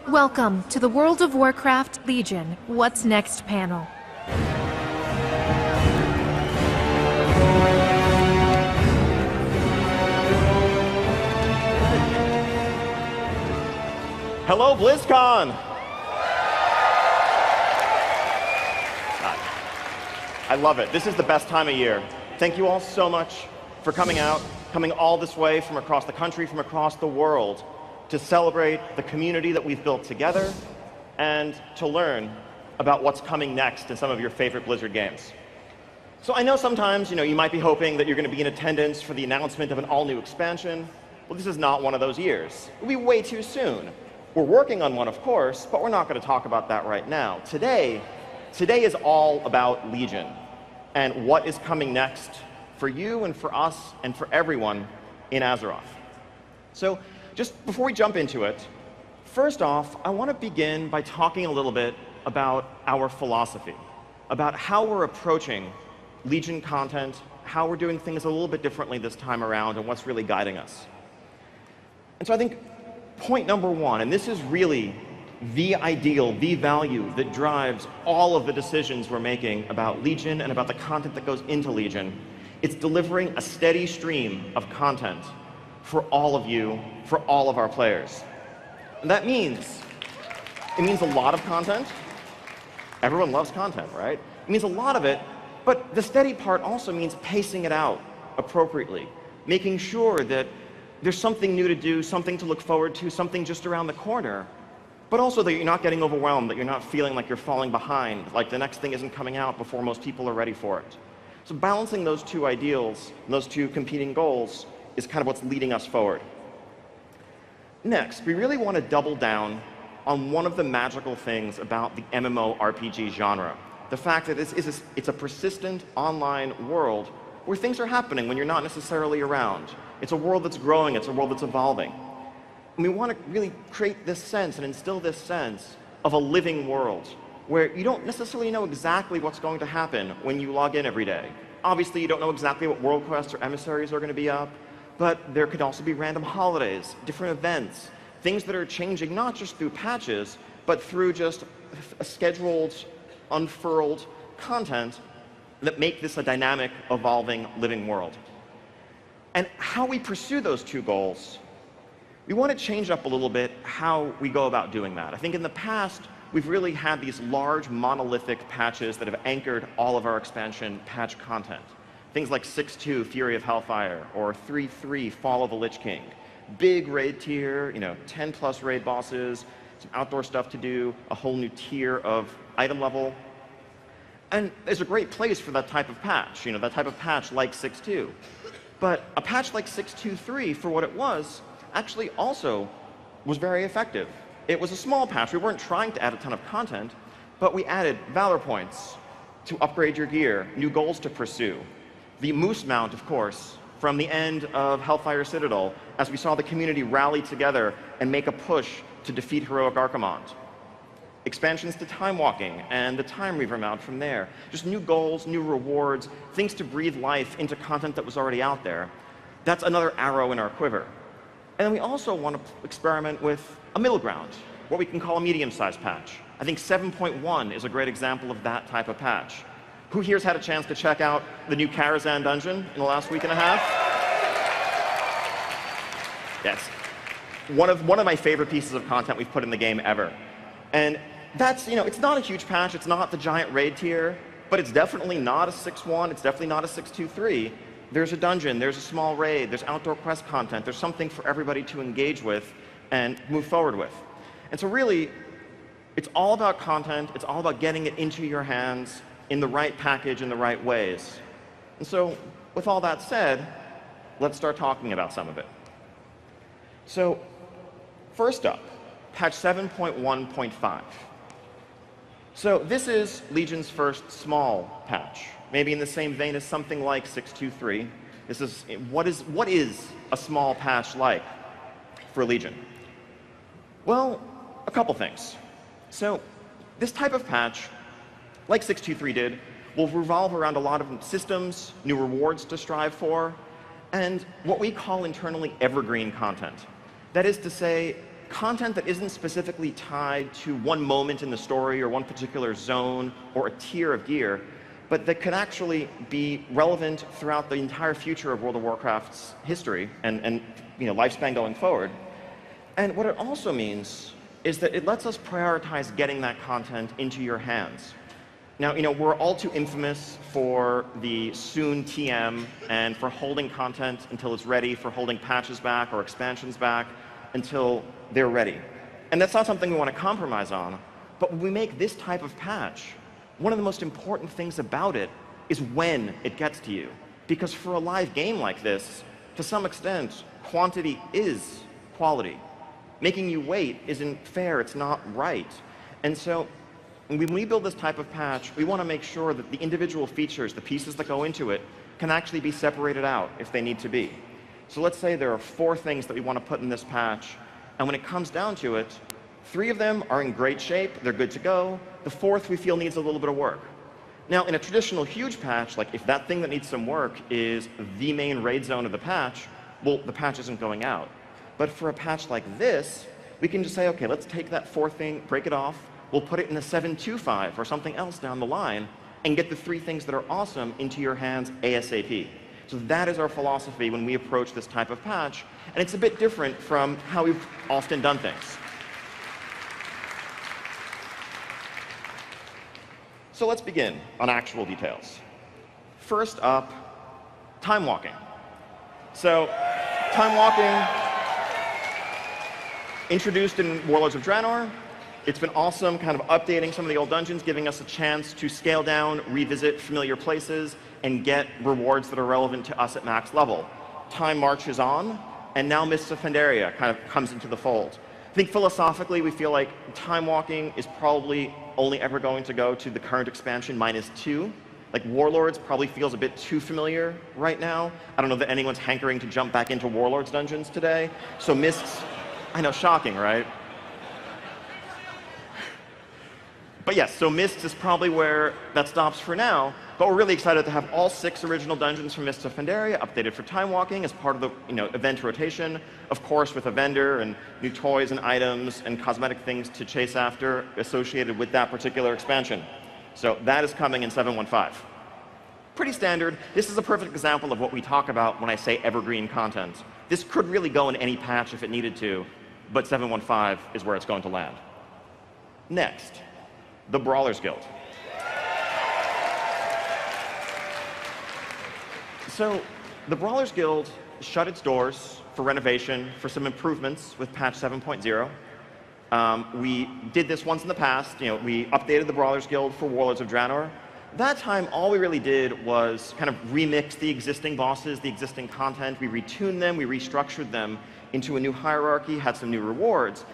Welcome to the World of Warcraft Legion What's Next panel. Hello, BlizzCon! I love it. This is the best time of year. Thank you all so much for coming out, coming all this way from across the country, from across the world, to celebrate the community that we've built together and to learn about what's coming next in some of your favorite Blizzard games. So I know sometimes, you might be hoping that you're going to be in attendance for the announcement of an all-new expansion. Well, this is not one of those years. It'll be way too soon. We're working on one, of course, but we're not going to talk about that right now. Today is all about Legion and what is coming next for you and for us and for everyone in Azeroth. So just before we jump into it, first off, I want to begin by talking a little bit about our philosophy, about how we're approaching Legion content, how we're doing things a little bit differently this time around, and what's really guiding us. And so I think point number one, and this is really the ideal, the value that drives all of the decisions we're making about Legion and about the content that goes into Legion. It's delivering a steady stream of content for all of you, for all of our players. And that means, it means a lot of content. Everyone loves content, right? It means a lot of it, but the steady part also means pacing it out appropriately, making sure that there's something new to do, something to look forward to, something just around the corner, but also that you're not getting overwhelmed, that you're not feeling like you're falling behind, like the next thing isn't coming out before most people are ready for it. So balancing those two ideals, those two competing goals, is kind of what's leading us forward. Next, we really want to double down on one of the magical things about the MMORPG genre. The fact that it's a persistent online world where things are happening when you're not necessarily around. It's a world that's growing, it's a world that's evolving. And we want to really create this sense and instill this sense of a living world where you don't necessarily know exactly what's going to happen when you log in every day. Obviously, you don't know exactly what world quests or emissaries are going to be up, but there could also be random holidays, different events, things that are changing not just through patches, but through just a scheduled, unfurled content that make this a dynamic, evolving, living world. And how we pursue those two goals, we want to change up a little bit how we go about doing that. I think in the past, we've really had these large monolithic patches that have anchored all of our expansion patch content. Things like 6.2 Fury of Hellfire or 3.3 Fall of the Lich King. Big raid tier, 10+ raid bosses, some outdoor stuff to do, a whole new tier of item level. And there's a great place for that type of patch, that type of patch like 6.2. But a patch like 6.2.3, for what it was, actually also was very effective. It was a small patch. We weren't trying to add a ton of content, but we added Valor points to upgrade your gear, new goals to pursue. The Moose Mount, of course, from the end of Hellfire Citadel, as we saw the community rally together and make a push to defeat Heroic Archimond. Expansions to Time Walking and the Time Reaver mount from there. Just new goals, new rewards, things to breathe life into content that was already out there. That's another arrow in our quiver. And then we also want to experiment with a middle ground, what we can call a medium-sized patch. I think 7.1 is a great example of that type of patch. Who here's had a chance to check out the new Karazhan dungeon in the last week and a half? Yes. One of my favorite pieces of content we've put in the game ever. And that's, it's not a huge patch, it's not the giant raid tier, but it's definitely not a 6.1, it's definitely not a 6.2.3. There's a dungeon, there's a small raid, there's outdoor quest content, there's something for everybody to engage with and move forward with. And so really, it's all about content, it's all about getting it into your hands in the right package, in the right ways. And so, with all that said, let's start talking about some of it. So, first up, patch 7.1.5. So this is Legion's first small patch, maybe in the same vein as something like 6.2.3. This is what is a small patch like for Legion? Well, a couple things. So this type of patch, like 6.2.3 did, will revolve around a lot of systems, new rewards to strive for, and what we call internally evergreen content. That is to say, content that isn't specifically tied to one moment in the story or one particular zone or a tier of gear, but that can actually be relevant throughout the entire future of World of Warcraft's history and lifespan going forward. And what it also means is that it lets us prioritize getting that content into your hands. Now, we're all too infamous for the soon TM and for holding content until it's ready, for holding patches back or expansions back until they're ready. And that's not something we want to compromise on. But when we make this type of patch, one of the most important things about it is when it gets to you. Because for a live game like this, to some extent, quantity is quality. Making you wait isn't fair, it's not right. And so when we build this type of patch, we want to make sure that the individual features, the pieces that go into it, can actually be separated out if they need to be. So let's say there are 4 things that we want to put in this patch, and when it comes down to it, 3 of them are in great shape, they're good to go. The 4th we feel needs a little bit of work. Now, in a traditional huge patch, like if that thing that needs some work is the main raid zone of the patch, well, the patch isn't going out. But for a patch like this, we can just say, okay, let's take that 4th thing, break it off, we'll put it in a 7.2.5 or something else down the line and get the 3 things that are awesome into your hands ASAP. So that is our philosophy when we approach this type of patch, and it's a bit different from how we've often done things. So let's begin on actual details. First up, time walking. So time walking, introduced in Warlords of Draenor. It's been awesome kind of updating some of the old dungeons, giving us a chance to scale down, revisit familiar places, and get rewards that are relevant to us at max level. Time marches on, and now Mists of Pandaria kind of comes into the fold. I think philosophically we feel like time walking is probably only ever going to go to the current expansion -2. Like Warlords probably feels a bit too familiar right now. I don't know that anyone's hankering to jump back into Warlords dungeons today. So Mists, I know, shocking, right? But yes, so Mists is probably where that stops for now, but we're really excited to have all 6 original dungeons from Mists of Pandaria updated for time walking as part of the event rotation, of course with a vendor and new toys and items and cosmetic things to chase after associated with that particular expansion. So that is coming in 7.1.5. Pretty standard. This is a perfect example of what we talk about when I say evergreen content. This could really go in any patch if it needed to, but 7.1.5 is where it's going to land. Next, the Brawlers Guild. So the Brawlers Guild shut its doors for renovation, for some improvements with patch 7.0. We did this once in the past. We updated the Brawlers Guild for Warlords of Draenor. That time, all we really did was kind of remix the existing bosses, the existing content. We retuned them, we restructured them into a new hierarchy, had some new rewards.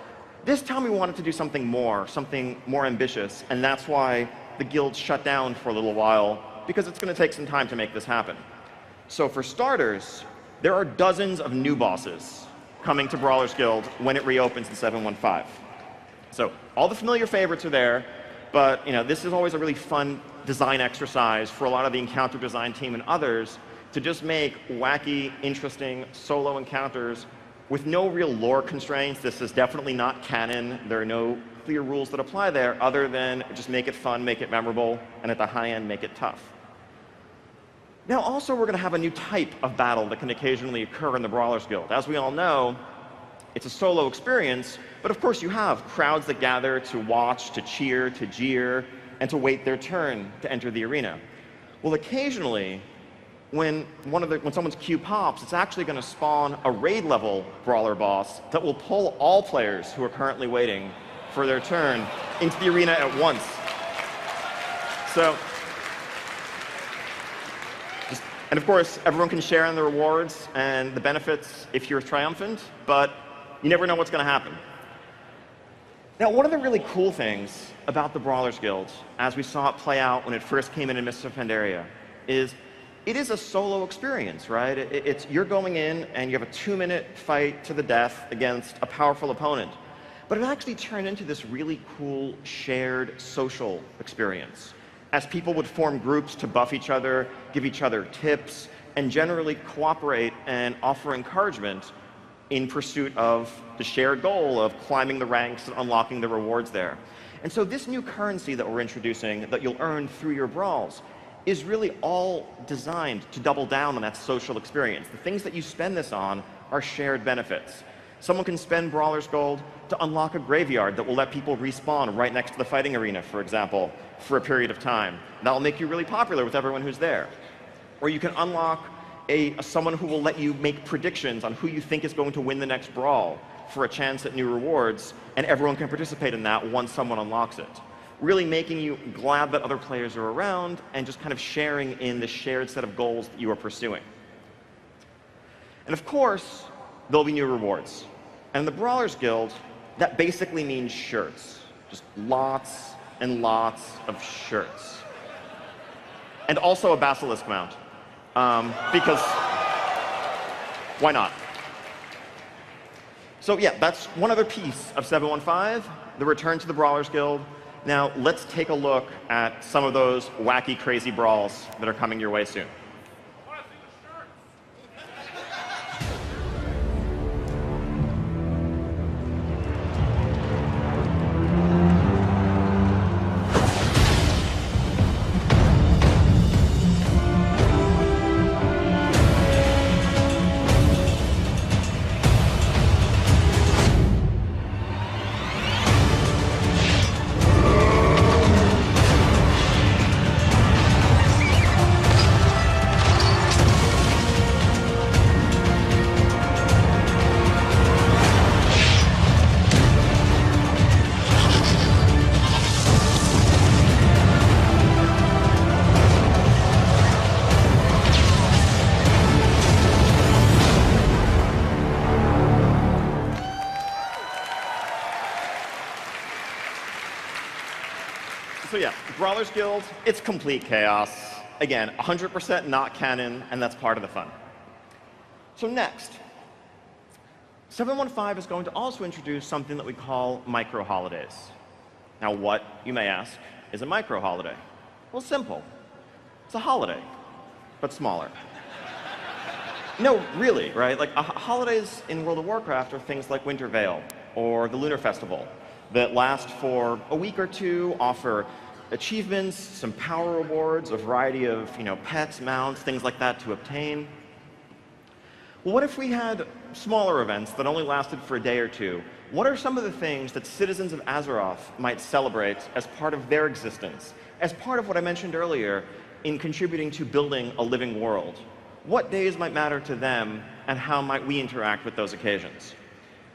This time we wanted to do something more ambitious, and that's why the guild shut down for a little while, because it's going to take some time to make this happen. So for starters, there are dozens of new bosses coming to Brawlers Guild when it reopens in 7.1.5. So all the familiar favorites are there, but this is always a really fun design exercise for a lot of the encounter design team and others to just make wacky, interesting solo encounters with no real lore constraints. This is definitely not canon. There are no clear rules that apply there other than just make it fun, make it memorable, and at the high end, make it tough. Now also we're going to have a new type of battle that can occasionally occur in the Brawlers Guild. As we all know, it's a solo experience, but of course you have crowds that gather to watch, to cheer, to jeer, and to wait their turn to enter the arena. Well, occasionally, when someone's queue pops, it's actually going to spawn a raid level brawler boss that will pull all players who are currently waiting for their turn into the arena at once. So, and of course, everyone can share in the rewards and the benefits if you're triumphant, but you never know what's going to happen. Now, one of the really cool things about the Brawlers Guild, as we saw it play out when it first came in Mists of Pandaria, is it is a solo experience, right? You're going in and you have a 2-minute fight to the death against a powerful opponent. But it actually turned into this really cool shared social experience, as people would form groups to buff each other, give each other tips, and generally cooperate and offer encouragement in pursuit of the shared goal of climbing the ranks and unlocking the rewards there. And so this new currency that we're introducing that you'll earn through your brawls is really all designed to double down on that social experience. The things that you spend this on are shared benefits. Someone can spend Brawler's Gold to unlock a graveyard that will let people respawn right next to the fighting arena, for example, for a period of time. That'll make you really popular with everyone who's there. Or you can unlock someone who will let you make predictions on who you think is going to win the next brawl for a chance at new rewards, and everyone can participate in that once someone unlocks it. Really making you glad that other players are around and just kind of sharing in the shared set of goals that you are pursuing. And of course, there'll be new rewards. And in the Brawlers Guild, that basically means shirts. Just lots and lots of shirts. And also a basilisk mount. Because why not? So yeah, that's one other piece of 715, the return to the Brawlers Guild. Now let's take a look at some of those wacky, crazy brawls that are coming your way soon. So yeah, Brawlers Guild, it's complete chaos. Again, 100% not canon, and that's part of the fun. So next, 715 is going to also introduce something that we call micro-holidays. Now what, you may ask, is a micro-holiday? Well, simple. It's a holiday, but smaller. No, really, right? Like, holidays in World of Warcraft are things like Winter Veil or the Lunar Festival that last for a week or two, offer achievements, some power rewards, a variety of pets, mounts, things like that to obtain. Well, what if we had smaller events that only lasted for a day or two? What are some of the things that citizens of Azeroth might celebrate as part of their existence, as part of what I mentioned earlier in contributing to building a living world? What days might matter to them, and how might we interact with those occasions?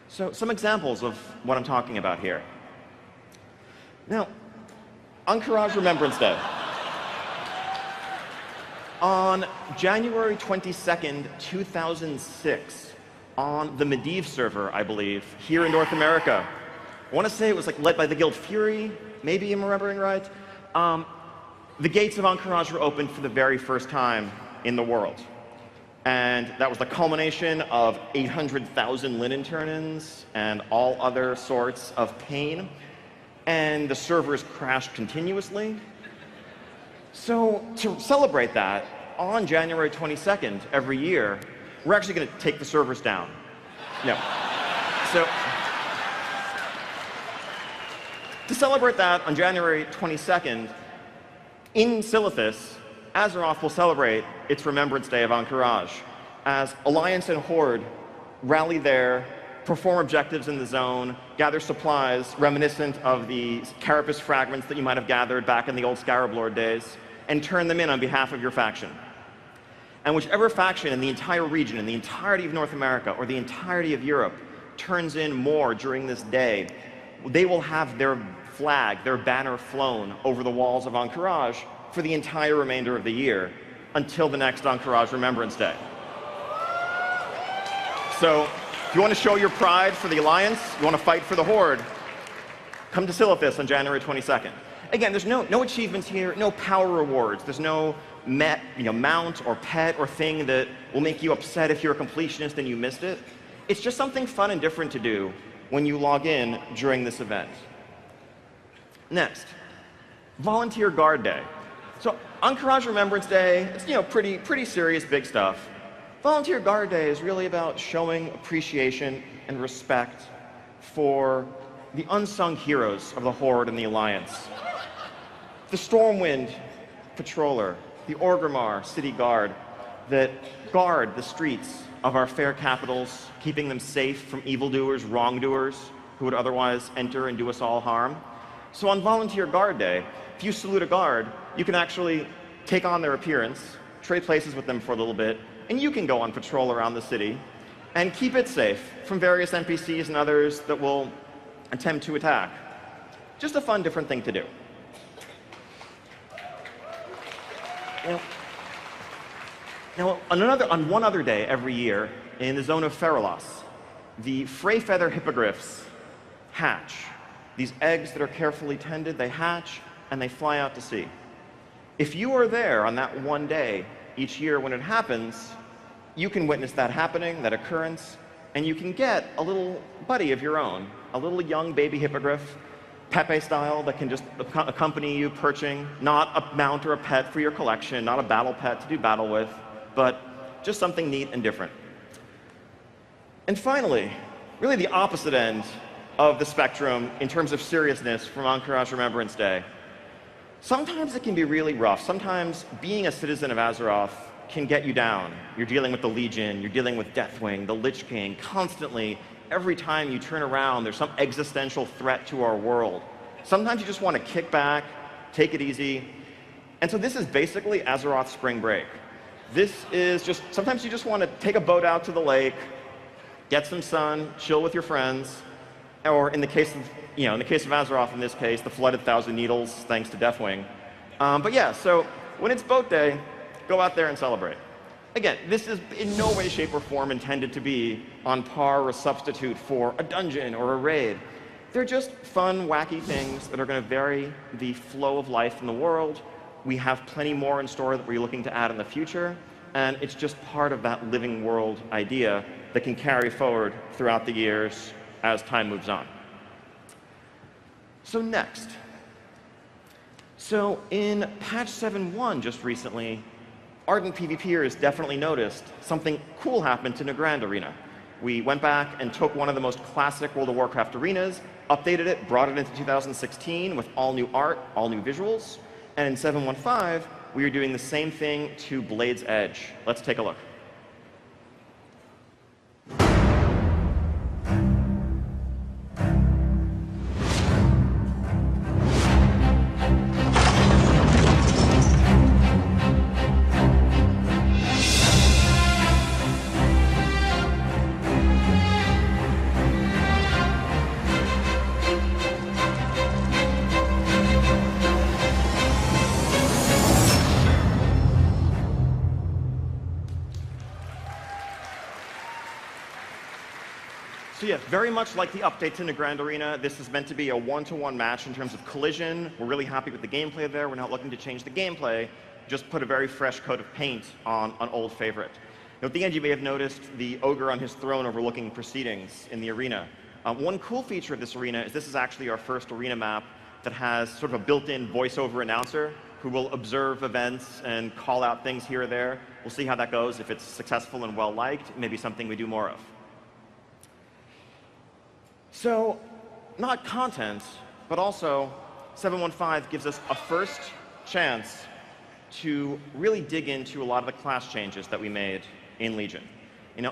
So some examples of what I'm talking about here. Now, Ahn'Qiraj Remembrance Day. On January 22nd, 2006, on the Medivh server, I believe, here in North America. I want to say it was led by the Guild Fury, maybe I'm remembering right. The gates of Ahn'Qiraj were opened for the very first time in the world. And that was the culmination of 800,000 linen turn-ins and all other sorts of pain. And the servers crashed continuously. So to celebrate that, on January 22nd every year, we're actually going to take the servers down. No. So to celebrate that on January 22nd, in Silithus, Azeroth will celebrate its Remembrance Day of Ahn'Qiraj as Alliance and Horde rally there, perform objectives in the zone, gather supplies reminiscent of the Carapace fragments that you might have gathered back in the old Scarab Lord days, and turn them in on behalf of your faction. And whichever faction in the entire region, in the entirety of North America, or the entirety of Europe, turns in more during this day, they will have their flag, their banner flown over the walls of Ahn'Qiraj for the entire remainder of the year, until the next Ahn'Qiraj Remembrance Day. So, if you want to show your pride for the Alliance, you want to fight for the Horde, come to Silithus on January 22nd. Again, there's no achievements here, no power rewards. There's no mount or pet or thing that will make you upset if you're a completionist and you missed it. It's just something fun and different to do when you log in during this event. Next, Volunteer Guard Day. So Ahn'Qiraj Remembrance Day, it's pretty serious, big stuff. Volunteer Guard Day is really about showing appreciation and respect for the unsung heroes of the Horde and the Alliance. The Stormwind Patroller, the Orgrimmar City Guard that guard the streets of our fair capitals, keeping them safe from evildoers, wrongdoers who would otherwise enter and do us all harm. So on Volunteer Guard Day, if you salute a guard, you can actually take on their appearance, trade places with them for a little bit, and you can go on patrol around the city and keep it safe from various NPCs and others that will attempt to attack. Just a fun, different thing to do. Now, on one other day every year, in the zone of Feralos, the Freyfeather hippogriffs hatch. These eggs that are carefully tended, they hatch and they fly out to sea. If you are there on that one day each year when it happens, you can witness that happening, that occurrence, and you can get a little buddy of your own, a little young baby hippogriff, Pepe style, that can just accompany you perching, not a mount or a pet for your collection, not a battle pet to do battle with, but just something neat and different. And finally, really the opposite end of the spectrum in terms of seriousness from Ahn'Qiraj Remembrance Day. Sometimes it can be really rough. Sometimes being a citizen of Azeroth can get you down. You're dealing with the Legion, you're dealing with Deathwing, the Lich King, constantly. Every time you turn around, there's some existential threat to our world. Sometimes you just want to kick back, take it easy. And so this is basically Azeroth Spring Break. This is just, sometimes you just want to take a boat out to the lake, get some sun, chill with your friends, or in the case of, in the case of Azeroth, in this case, the Flooded Thousand Needles, thanks to Deathwing. But yeah, so when it's boat day, go out there and celebrate. Again, this is in no way, shape, or form intended to be on par or substitute for a dungeon or a raid. They're just fun, wacky things that are going to vary the flow of life in the world. We have plenty more in store that we're looking to add in the future, and it's just part of that living world idea that can carry forward throughout the years as time moves on. So next. So in patch 7.1 just recently, ardent PvPers definitely noticed something cool happened to Nagrand Arena. We went back and took one of the most classic World of Warcraft arenas, updated it, brought it into 2016 with all new art, all new visuals, and in 7.1.5, we are doing the same thing to Blade's Edge. Let's take a look. So yeah, very much like the update to Nagrand Arena, this is meant to be a one-to-one match in terms of collision. We're really happy with the gameplay there. We're not looking to change the gameplay, just put a very fresh coat of paint on an old favorite. Now, at the end, you may have noticed the ogre on his throne overlooking proceedings in the arena. One cool feature of this arena is this is actually our first arena map that has sort of a built-in voiceover announcer who will observe events and call out things here or there. We'll see how that goes. If it's successful and well-liked, maybe something we do more of. So, not content, but also 7.1.5 gives us a first chance to really dig into a lot of the class changes that we made in Legion.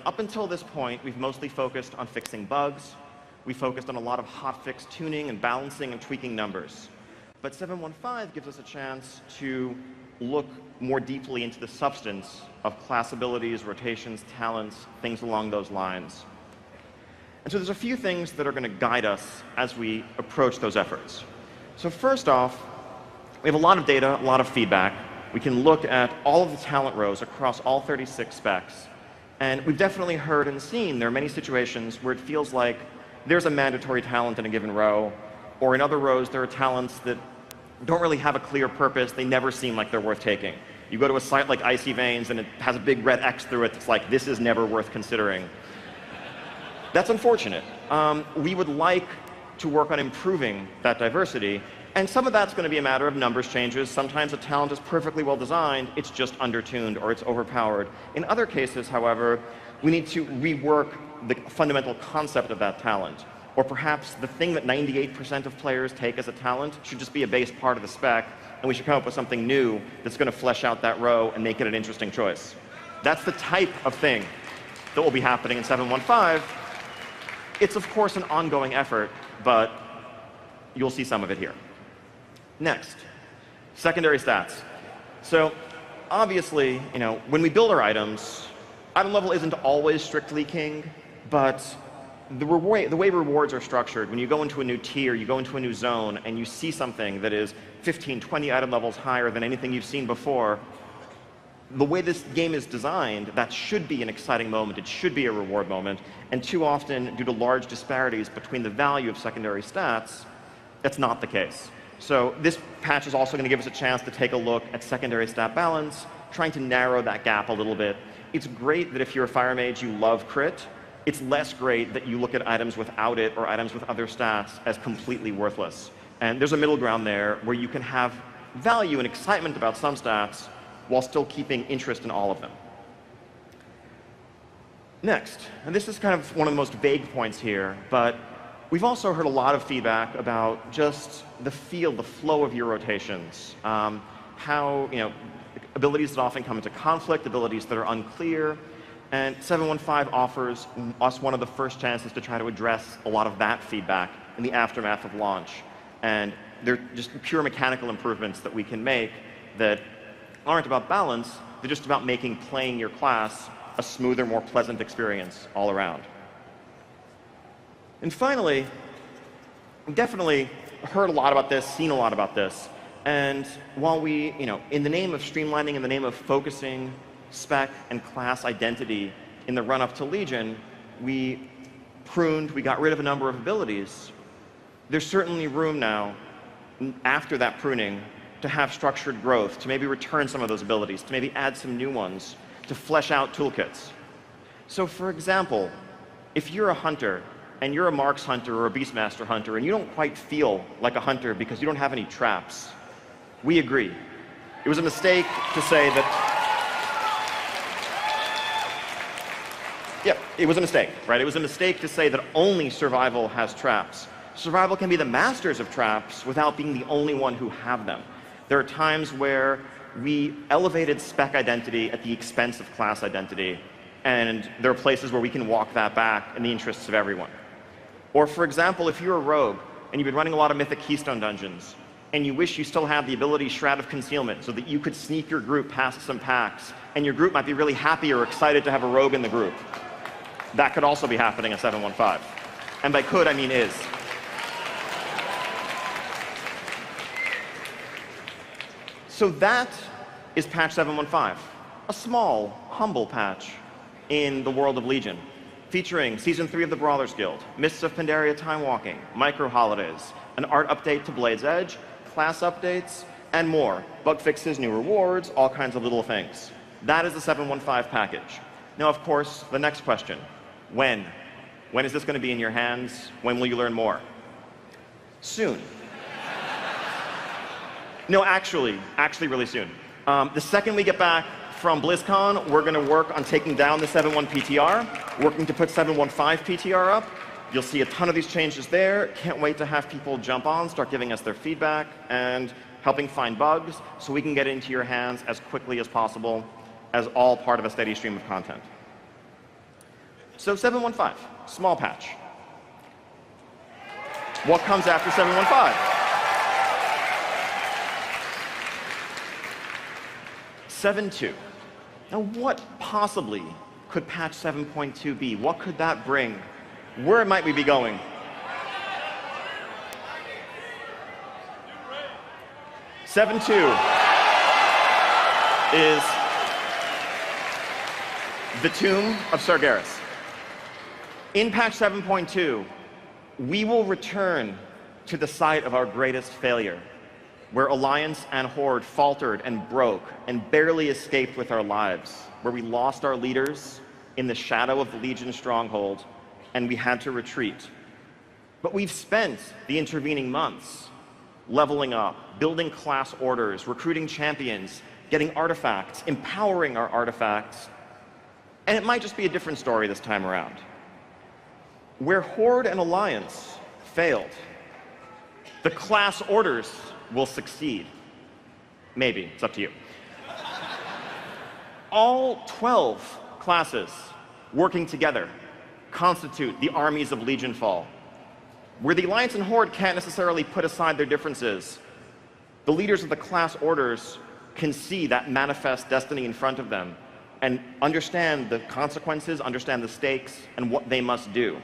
Up until this point, we've mostly focused on fixing bugs. We focused on a lot of hotfix tuning and balancing and tweaking numbers. But 7.1.5 gives us a chance to look more deeply into the substance of class abilities, rotations, talents, things along those lines. And so there's a few things that are going to guide us as we approach those efforts. So first off, we have a lot of data, a lot of feedback. We can look at all of the talent rows across all 36 specs. And we've definitely heard and seen there are many situations where it feels like there's a mandatory talent in a given row, or in other rows there are talents that don't really have a clear purpose. They never seem like they're worth taking. You go to a site like Icy Veins and it has a big red X through it that's like, this is never worth considering. That's unfortunate. We would like to work on improving that diversity, And some of that's going to be a matter of numbers changes. Sometimes a talent is perfectly well designed, it's just undertuned or it's overpowered. In other cases, however, we need to rework the fundamental concept of that talent. Or perhaps the thing that 98% of players take as a talent should just be a base part of the spec, and we should come up with something new that's going to flesh out that row and make it an interesting choice. That's the type of thing that will be happening in 7.1.5. It's, of course, an ongoing effort, but you'll see some of it here. Next, secondary stats. So obviously, when we build our items, item level isn't always strictly king, but the way rewards are structured, when you go into a new tier, you go into a new zone, and you see something that is 15, 20 item levels higher than anything you've seen before, the way this game is designed, that should be an exciting moment. It should be a reward moment. And too often, due to large disparities between the value of secondary stats, that's not the case. So this patch is also going to give us a chance to take a look at secondary stat balance, trying to narrow that gap a little bit. It's great that if you're a fire mage, you love crit. It's less great that you look at items without it or items with other stats as completely worthless. And there's a middle ground there where you can have value and excitement about some stats while still keeping interest in all of them. Next, and this is kind of one of the most vague points here, but we've also heard a lot of feedback about just the feel, the flow of your rotations, how, abilities that often come into conflict, abilities that are unclear, and 7.1.5 offers us one of the first chances to try to address a lot of that feedback in the aftermath of launch. And they're just pure mechanical improvements that we can make that aren't about balance, they're just about making playing your class a smoother, more pleasant experience all around. And finally, we've definitely heard a lot about this, seen a lot about this, and while we, in the name of streamlining, in the name of focusing spec and class identity in the run-up to Legion, we pruned, we got rid of a number of abilities. There's certainly room now, after that pruning, to have structured growth, to maybe return some of those abilities, to maybe add some new ones, to flesh out toolkits. So for example, if you're a hunter, and you're a Marks hunter or a Beastmaster hunter, and you don't quite feel like a hunter because you don't have any traps, we agree. It was a mistake to say that... it was a mistake, right? It was a mistake to say that only survival has traps. Survival can be the masters of traps without being the only one who have them. There are times where we elevated spec identity at the expense of class identity, and there are places where we can walk that back in the interests of everyone. Or for example, if you're a rogue and you've been running a lot of Mythic Keystone dungeons, and you wish you still had the ability Shroud of Concealment so that you could sneak your group past some packs, and your group might be really happy or excited to have a rogue in the group. That could also be happening in 7.1.5. And by could, I mean is. So that is patch 7.1.5, a small, humble patch in the world of Legion, featuring Season 3 of the Brawlers Guild, Mists of Pandaria Time Walking, micro-holidays, an art update to Blade's Edge, class updates, and more. Bug fixes, new rewards, all kinds of little things. That is the 7.1.5 package. Now, of course, the next question, when? When is this going to be in your hands? When will you learn more? Soon. No, actually really soon. The second we get back from BlizzCon, we're going to work on taking down the 7.1 PTR, working to put 7.1.5 PTR up. You'll see a ton of these changes there. Can't wait to have people jump on, start giving us their feedback, and helping find bugs so we can get into your hands as quickly as possible as all part of a steady stream of content. So 7.1.5, small patch. What comes after 7.1.5? 7.2. Now what possibly could patch 7.2 be? What could that bring? Where might we be going? Seven 2 is the Tomb of Sargeras. In patch 7.2, we will return to the site of our greatest failure, where Alliance and Horde faltered and broke and barely escaped with our lives, where we lost our leaders in the shadow of the Legion stronghold, and we had to retreat. But we've spent the intervening months leveling up, building class orders, recruiting champions, getting artifacts, empowering our artifacts. And it might just be a different story this time around. Where Horde and Alliance failed, the class orders will succeed. Maybe, it's up to you. All 12 classes working together constitute the armies of Legionfall. Where the Alliance and Horde can't necessarily put aside their differences, the leaders of the class orders can see that manifest destiny in front of them and understand the consequences, understand the stakes, and what they must do.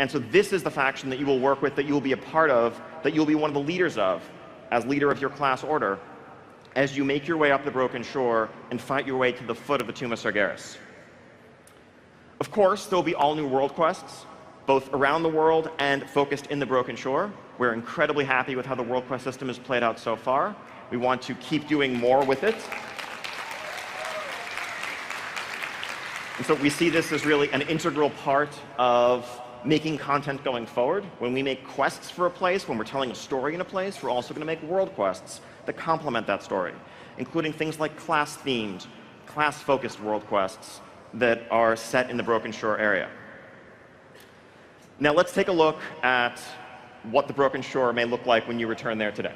And so this is the faction that you will work with, that you will be a part of, that you'll be one of the leaders of, as leader of your class order, as you make your way up the Broken Shore and fight your way to the foot of the Tomb of Sargeras. Of course, there'll be all new world quests, both around the world and focused in the Broken Shore. We're incredibly happy with how the world quest system has played out so far. We want to keep doing more with it. And so we see this as really an integral part of making content going forward. When we make quests for a place, when we're telling a story in a place, we're also going to make world quests that complement that story, including things like class-themed, class-focused world quests that are set in the Broken Shore area. Now let's take a look at what the Broken Shore may look like when you return there today.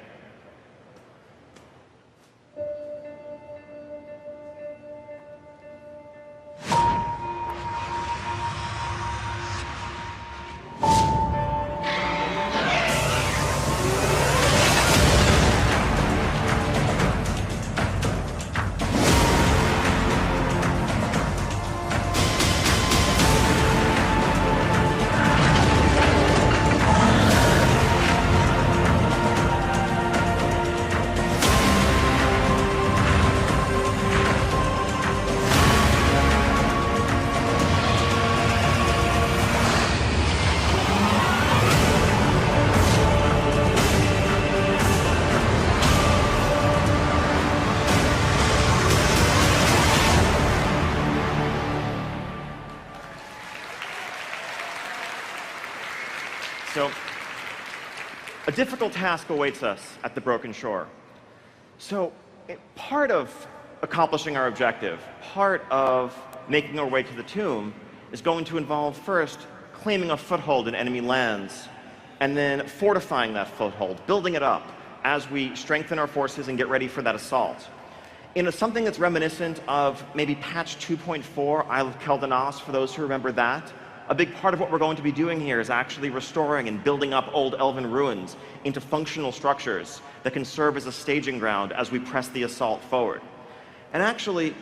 So, a difficult task awaits us at the Broken Shore. So, part of accomplishing our objective, part of making our way to the tomb, is going to involve first claiming a foothold in enemy lands, and then fortifying that foothold, building it up as we strengthen our forces and get ready for that assault. In something that's reminiscent of maybe patch 2.4, Isle of Keldanos, for those who remember that, a big part of what we're going to be doing here is actually restoring and building up old elven ruins into functional structures that can serve as a staging ground as we press the assault forward. And actually,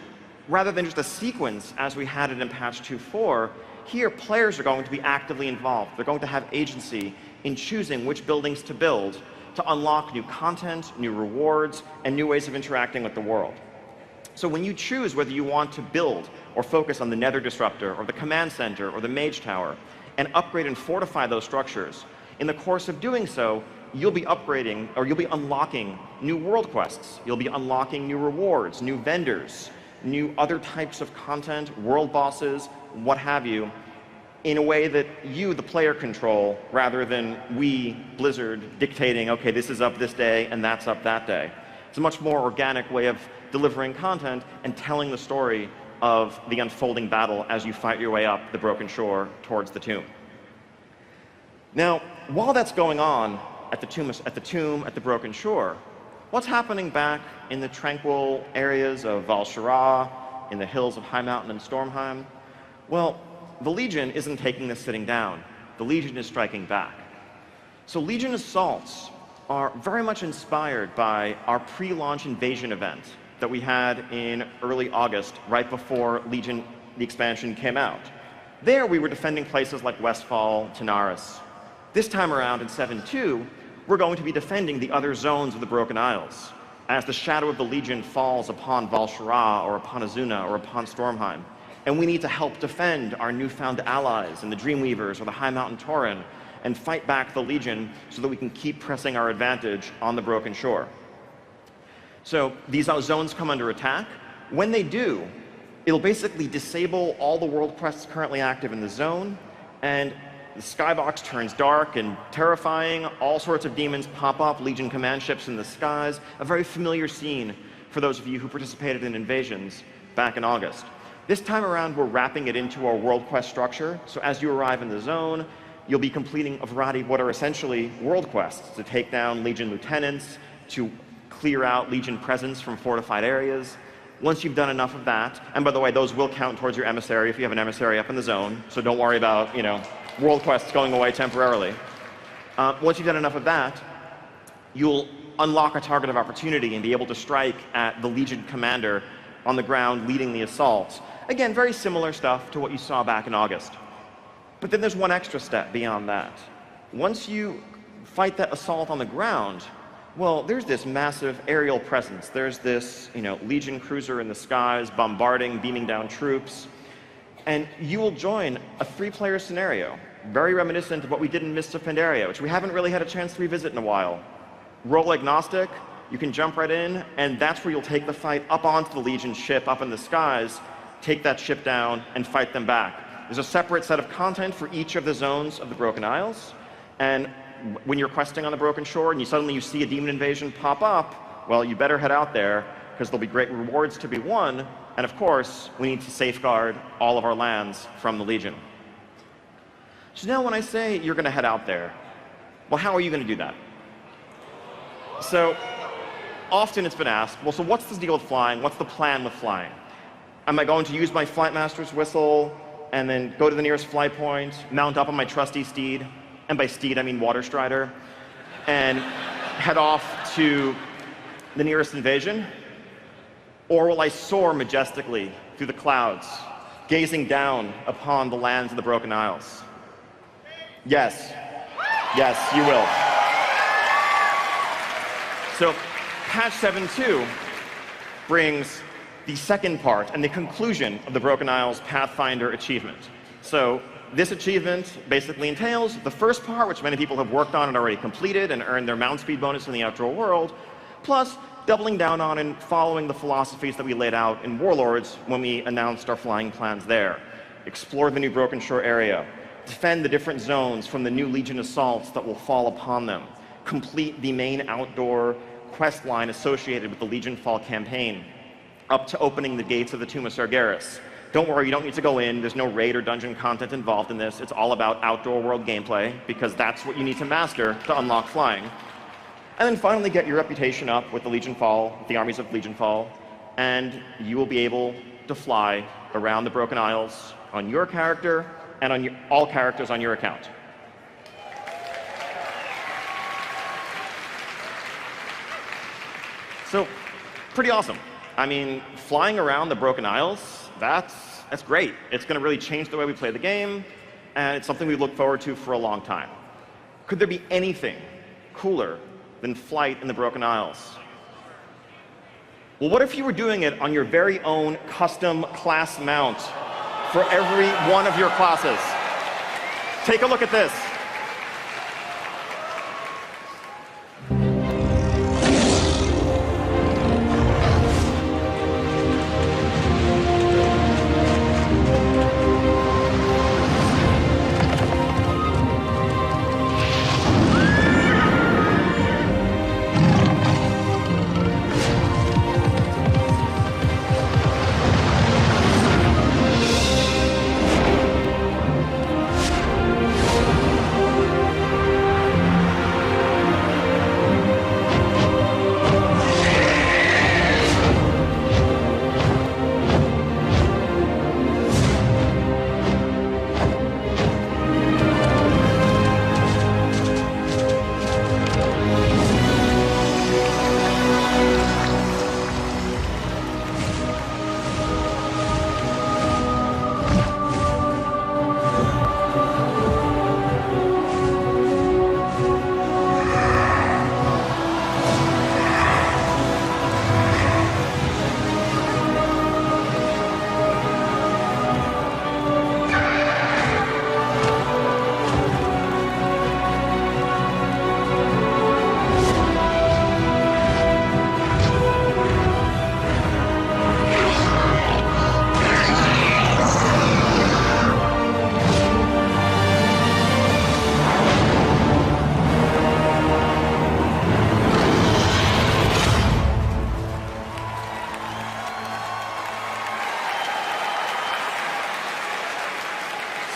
rather than just a sequence as we had it in patch 2.4, here players are going to be actively involved. They're going to have agency in choosing which buildings to build to unlock new content, new rewards, and new ways of interacting with the world. So when you choose whether you want to build or focus on the Nether Disruptor or the Command Center or the Mage Tower and upgrade and fortify those structures, in the course of doing so, you'll be upgrading or you'll be unlocking new world quests. You'll be unlocking new rewards, new vendors, new other types of content, world bosses, what have you, in a way that you, the player, control rather than we, Blizzard, dictating, okay, this is up this day and that's up that day. It's a much more organic way of delivering content and telling the story of the unfolding battle as you fight your way up the Broken Shore towards the tomb. Now, while that's going on at the tomb, at the Broken Shore, what's happening back in the tranquil areas of Val'Sharah, in the hills of High Mountain and Stormheim? Well, the Legion isn't taking this sitting down. The Legion is striking back. So Legion assaults are very much inspired by our pre-launch invasion event that we had in early August, right before Legion, the expansion, came out. There we were defending places like Westfall, Tanaris. This time around in 7.2, we're going to be defending the other zones of the Broken Isles, as the shadow of the Legion falls upon Val'Sharah or upon Azuna or upon Stormheim. And we need to help defend our newfound allies in the Dreamweavers or the High Mountain Tauren and fight back the Legion so that we can keep pressing our advantage on the Broken Shore. So these zones come under attack. When they do, it'll basically disable all the world quests currently active in the zone and The skybox turns dark and terrifying. All sorts of demons pop up, Legion command ships in the skies. A very familiar scene for those of you who participated in Invasions back in August. This time around, we're wrapping it into our world quest structure. So as you arrive in the zone, you'll be completing a variety of what are essentially world quests to take down Legion lieutenants, to clear out Legion presence from fortified areas. Once you've done enough of that, and by the way, those will count towards your emissary if you have an emissary up in the zone, so don't worry about, world quests going away temporarily. Once you've done enough of that, you'll unlock a target of opportunity and be able to strike at the Legion commander on the ground leading the assault. Again, very similar stuff to what you saw back in August. But then there's one extra step beyond that. Once you fight that assault on the ground, well, there's this massive aerial presence. There's this, Legion cruiser in the skies, bombarding, beaming down troops. And you will join a 3-player scenario, very reminiscent of what we did in Mists of Pandaria, which we haven't really had a chance to revisit in a while. Role agnostic, you can jump right in, and that's where you'll take the fight up onto the Legion ship up in the skies, take that ship down, and fight them back. There's a separate set of content for each of the zones of the Broken Isles, and when you're questing on the Broken Shore and suddenly you see a demon invasion pop up, well, you better head out there, because there'll be great rewards to be won, and of course, we need to safeguard all of our lands from the Legion. So now when I say you're going to head out there, well, how are you going to do that? So often it's been asked, well, so what's the deal with flying? What's the plan with flying? Am I going to use my Flight Master's whistle and then go to the nearest flight point, mount up on my trusty steed, and by steed I mean water strider, and head off to the nearest invasion? Or will I soar majestically through the clouds, gazing down upon the lands of the Broken Isles? Yes. Yes, you will. So patch 7.2 brings the second part and the conclusion of the Broken Isles Pathfinder achievement. So this achievement basically entails the first part, which many people have worked on and already completed and earned their mount speed bonus in the outdoor world, plus doubling down on and following the philosophies that we laid out in Warlords when we announced our flying plans there. Explore the new Broken Shore area, defend the different zones from the new Legion assaults that will fall upon them, complete the main outdoor quest line associated with the Legion Fall campaign, up to opening the gates of the Tomb of Sargeras. Don't worry, you don't need to go in. There's no raid or dungeon content involved in this. It's all about outdoor world gameplay, because that's what you need to master to unlock flying. And then finally get your reputation up with the Legion Fall, with the armies of Legion Fall, and you will be able to fly around the Broken Isles on your character and on all characters on your account. So, pretty awesome. I mean, flying around the Broken Isles, that's great. It's going to really change the way we play the game, and it's something we look forward to for a long time. Could there be anything cooler than flight in the Broken Isles? Well, what if you were doing it on your very own custom class mount for every one of your classes? Take a look at this.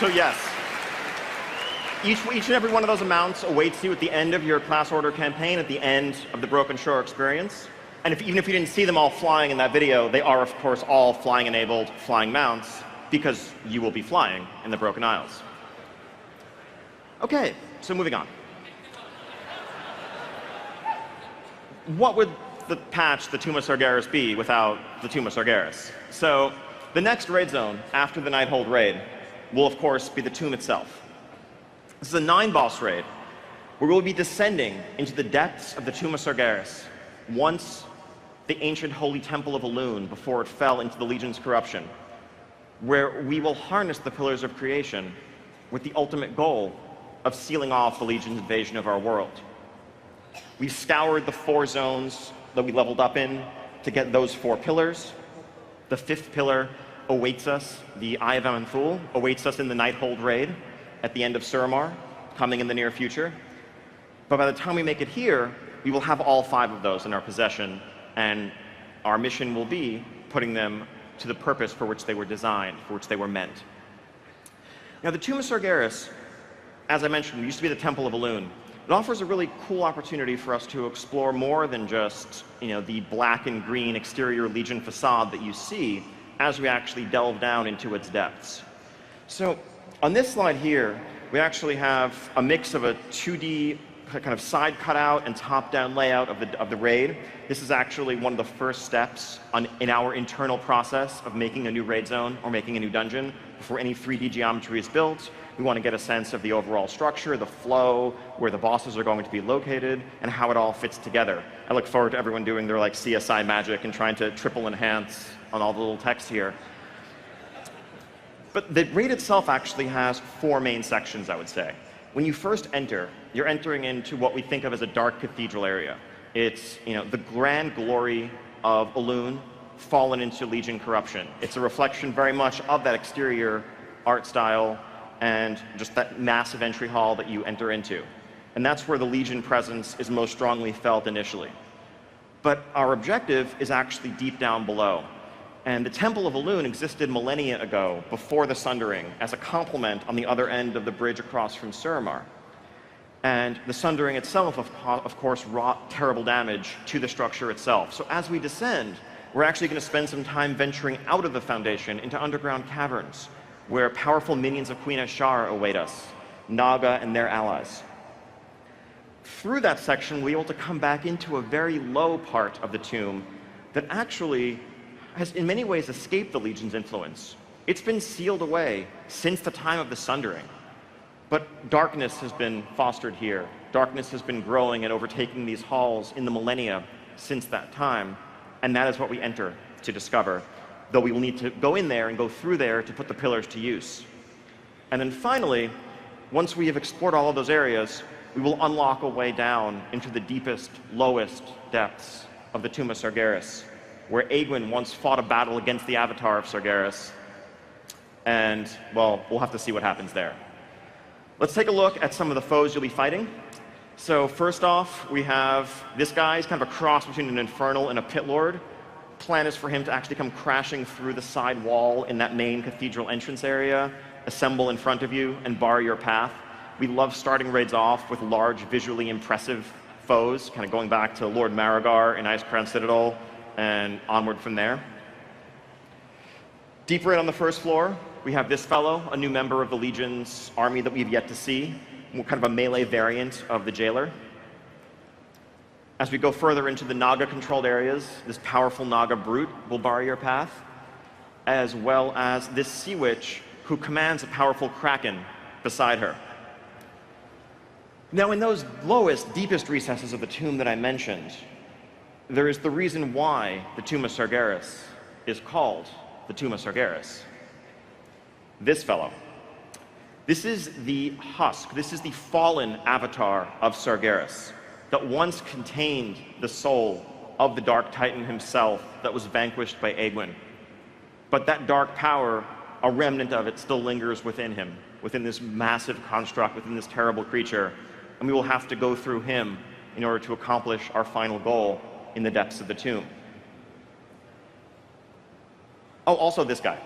So yes, each and every one of those amounts awaits you at the end of your class order campaign, at the end of the Broken Shore experience. And even if you didn't see them all flying in that video, they are, of course, all flying-enabled flying mounts, because you will be flying in the Broken Isles. OK, so moving on. What would the patch, the Tomb of Sargeras, be without the Tomb of Sargeras? So the next raid zone after the Nighthold raid will, of course, be the tomb itself. This is a 9-boss raid where we'll be descending into the depths of the Tomb of Sargeras, once the ancient holy temple of Elune before it fell into the Legion's corruption, where we will harness the Pillars of Creation with the ultimate goal of sealing off the Legion's invasion of our world. We've scoured the 4 zones that we leveled up in to get those 4 pillars. The 5th pillar awaits us, the Eye of Aman'Thul, awaits us in the Nighthold raid at the end of Suramar, coming in the near future. But by the time we make it here, we will have all 5 of those in our possession, and our mission will be putting them to the purpose for which they were designed, for which they were meant. Now, the Tomb of Sargeras, as I mentioned, used to be the Temple of Elune. It offers a really cool opportunity for us to explore more than just, the black and green exterior Legion facade that you see as we actually delve down into its depths. So on this slide here, we actually have a mix of a 2D kind of side cutout and top-down layout of the raid. This is actually one of the first steps in our internal process of making a new raid zone or making a new dungeon. Before any 3D geometry is built, we want to get a sense of the overall structure, the flow, where the bosses are going to be located, and how it all fits together. I look forward to everyone doing their CSI magic and trying to triple enhance on all the little text here. But the raid itself actually has 4 main sections, I would say. When you first enter, you're entering into what we think of as a dark cathedral area. It's the grand glory of Elune fallen into Legion corruption. It's a reflection very much of that exterior art style and just that massive entry hall that you enter into. And that's where the Legion presence is most strongly felt initially. But our objective is actually deep down below. And the Temple of Elune existed millennia ago, before the Sundering, as a complement on the other end of the bridge across from Suramar. And the Sundering itself, of course, wrought terrible damage to the structure itself. So as we descend, we're actually going to spend some time venturing out of the Foundation into underground caverns, where powerful minions of Queen Ashar await us, Naga and their allies. Through that section, we'll be able to come back into a very low part of the tomb that actually has in many ways escaped the Legion's influence. It's been sealed away since the time of the Sundering. But darkness has been fostered here. Darkness has been growing and overtaking these halls in the millennia since that time. And that is what we enter to discover, though we will need to go in there and go through there to put the pillars to use. And then finally, once we have explored all of those areas, we will unlock a way down into the deepest, lowest depths of the Tomb of Sargeras, where Aegwynn once fought a battle against the Avatar of Sargeras. And, well, we'll have to see what happens there. Let's take a look at some of the foes you'll be fighting. So first off, we have this guy. He's kind of a cross between an Infernal and a Pit Lord. Plan is for him to actually come crashing through the side wall in that main cathedral entrance area, assemble in front of you, and bar your path. We love starting raids off with large, visually impressive foes, kind of going back to Lord Marigar in Icecrown Citadel, and onward from there. Deeper in on the first floor, we have this fellow, a new member of the Legion's army that we've yet to see, kind of a melee variant of the Jailer. As we go further into the Naga-controlled areas, this powerful Naga brute will bar your path, as well as this Sea Witch, who commands a powerful Kraken beside her. Now, in those lowest, deepest recesses of the tomb that I mentioned, there is the reason why the Tomb of Sargeras is called the Tomb of Sargeras. This fellow. This is the husk, this is the fallen avatar of Sargeras that once contained the soul of the Dark Titan himself that was vanquished by Aegwynn. But that dark power, a remnant of it, still lingers within him, within this massive construct, within this terrible creature, and we will have to go through him in order to accomplish our final goal in the depths of the tomb. Oh, also this guy.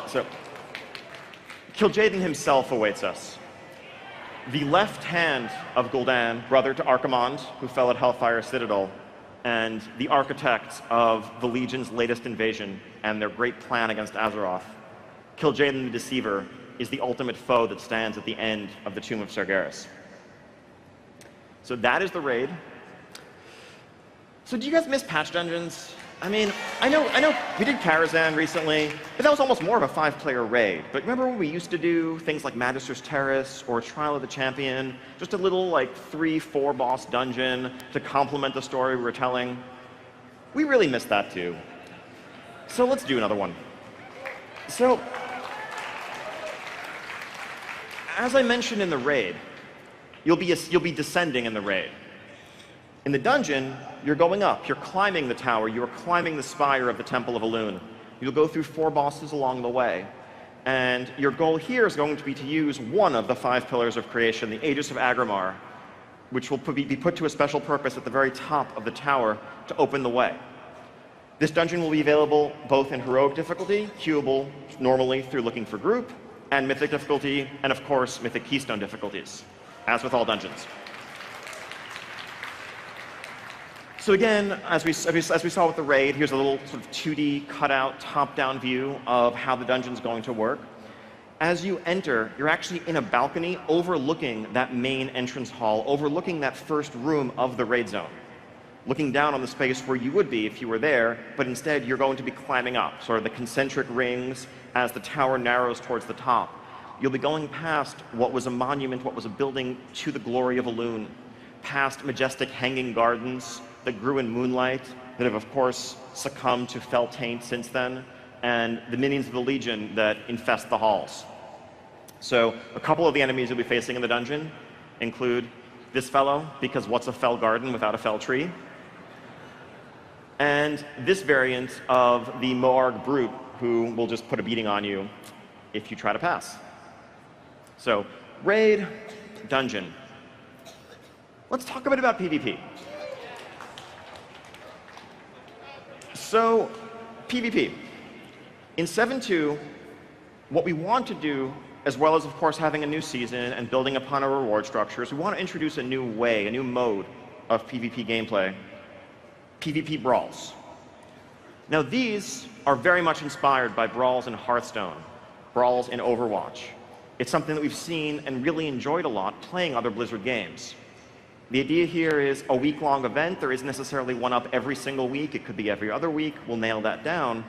So, Kil'jaeden himself awaits us. The left hand of Gul'dan, brother to Archimonde, who fell at Hellfire Citadel, and the architect of the Legion's latest invasion and their great plan against Azeroth. Kil'jaeden the Deceiver is the ultimate foe that stands at the end of the Tomb of Sargeras. So that is the raid. So do you guys miss patch dungeons? I mean, I know we did Karazhan recently, but that was almost more of a 5-player raid. But remember when we used to do things like Magister's Terrace or Trial of the Champion? Just a little like 3-4 boss dungeon to complement the story we were telling. We really missed that too. So let's do another one. So, as I mentioned in the raid, you'll be descending in the raid. In the dungeon, you're going up, you're climbing the tower, you're climbing the spire of the Temple of Elune. You'll go through 4 bosses along the way. And your goal here is going to be to use one of the 5 pillars of creation, the Aegis of Agrimar, which will be put to a special purpose at the very top of the tower to open the way. This dungeon will be available both in heroic difficulty, queuable normally through looking for group, and mythic difficulty, and of course, mythic keystone difficulties, as with all dungeons. So again, as we saw with the raid, here's a little sort of 2D cutout, top-down view of how the dungeon's going to work. As you enter, you're actually in a balcony overlooking that main entrance hall, overlooking that first room of the raid zone, looking down on the space where you would be if you were there, but instead you're going to be climbing up, sort of the concentric rings as the tower narrows towards the top. You'll be going past what was a monument, what was a building to the glory of Elune, past majestic hanging gardens that grew in moonlight, that have of course succumbed to fell taint since then, and the minions of the Legion that infest the halls. So a couple of the enemies you'll be facing in the dungeon include this fellow, because what's a fell garden without a fell tree? And this variant of the Moarg Brute, who will just put a beating on you if you try to pass. So raid, dungeon. Let's talk a bit about PvP. So, PvP. In 7.2, what we want to do, as well as, of course, having a new season and building upon our reward structures, we want to introduce a new way, a new mode of PvP gameplay, PvP brawls. Now, these are very much inspired by brawls in Hearthstone, brawls in Overwatch. It's something that we've seen and really enjoyed a lot playing other Blizzard games. The idea here is a week-long event. There isn't necessarily one up every single week. It could be every other week. We'll nail that down.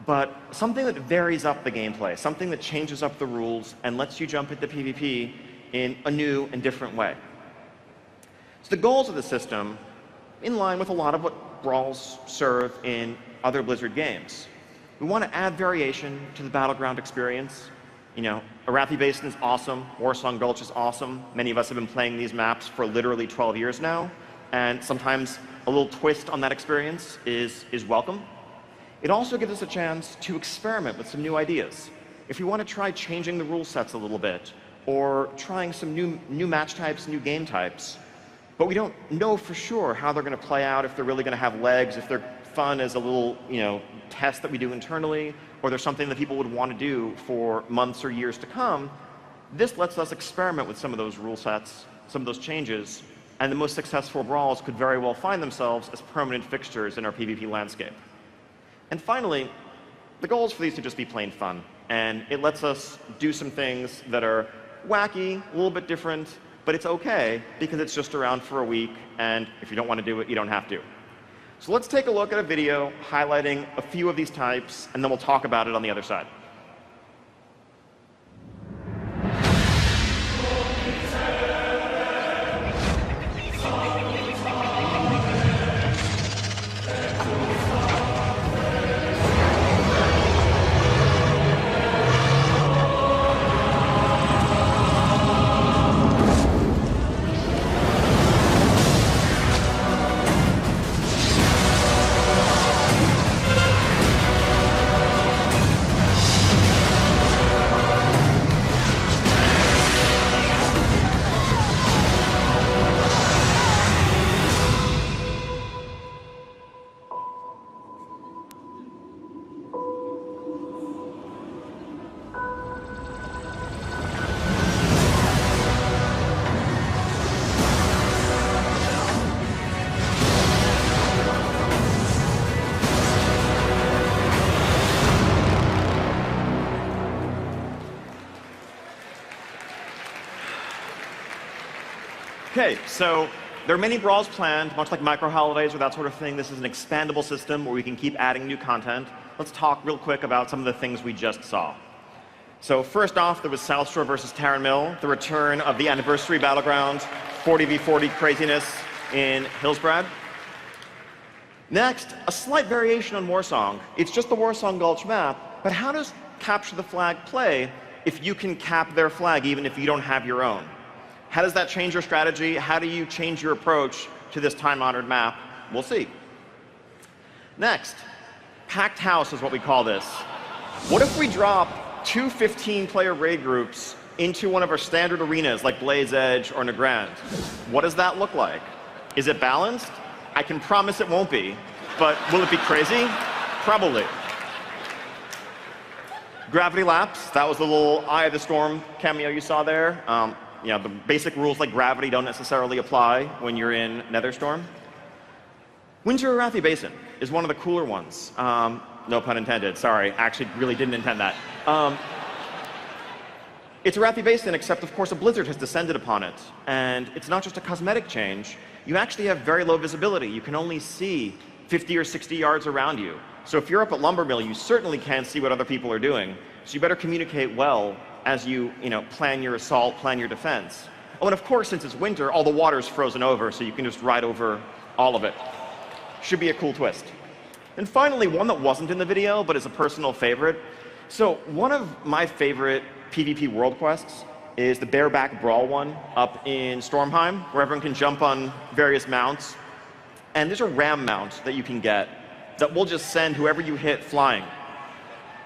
But something that varies up the gameplay, something that changes up the rules and lets you jump into PvP in a new and different way. So the goals of the system, in line with a lot of what brawls serve in other Blizzard games. We want to add variation to the battleground experience. You know, Arathi Basin is awesome, Warsong Gulch is awesome. Many of us have been playing these maps for literally 12 years now, and sometimes a little twist on that experience is welcome. It also gives us a chance to experiment with some new ideas. If we want to try changing the rule sets a little bit, or trying some new match types, new game types, but we don't know for sure how they're going to play out, if they're really going to have legs, if they're fun as a little, test that we do internally, or there's something that people would want to do for months or years to come, this lets us experiment with some of those rule sets, some of those changes, and the most successful brawls could very well find themselves as permanent fixtures in our PvP landscape. And finally, the goal is for these to just be plain fun, and it lets us do some things that are wacky, a little bit different, but it's okay because it's just around for a week, and if you don't want to do it, you don't have to. So let's take a look at a video highlighting a few of these types, and then we'll talk about it on the other side. Okay, so there are many brawls planned, much like micro holidays or that sort of thing. This is an expandable system where we can keep adding new content. Let's talk real quick about some of the things we just saw. So first off, there was South Shore versus Tarren Mill, the return of the anniversary battleground, 40v40 craziness in Hillsbrad. Next, a slight variation on Warsong. It's just the Warsong Gulch map, but how does Capture the Flag play if you can cap their flag even if you don't have your own? How does that change your strategy? How do you change your approach to this time-honored map? We'll see. Next, Packed House is what we call this. What if we drop two 15-player raid groups into one of our standard arenas like Blaze Edge or Nagrand? What does that look like? Is it balanced? I can promise it won't be, but will it be crazy? Probably. Gravity Lapse, that was the little Eye of the Storm cameo you saw there. The basic rules like gravity don't necessarily apply when you're in Netherstorm. Winter Arathi Basin is one of the cooler ones. No pun intended, sorry, actually really didn't intend that. It's Arathi Basin, except of course a blizzard has descended upon it. And it's not just a cosmetic change, you actually have very low visibility. You can only see 50 or 60 yards around you. So if you're up at Lumbermill, you certainly can't see what other people are doing. So you better communicate well as you plan your assault, plan your defense. Oh, and of course, since it's winter, all the water's frozen over, so you can just ride over all of it. Should be a cool twist. And finally, one that wasn't in the video, but is a personal favorite. So one of my favorite PvP world quests is the Bareback Brawl one up in Stormheim, where everyone can jump on various mounts. And there's a ram mount that you can get that will just send whoever you hit flying.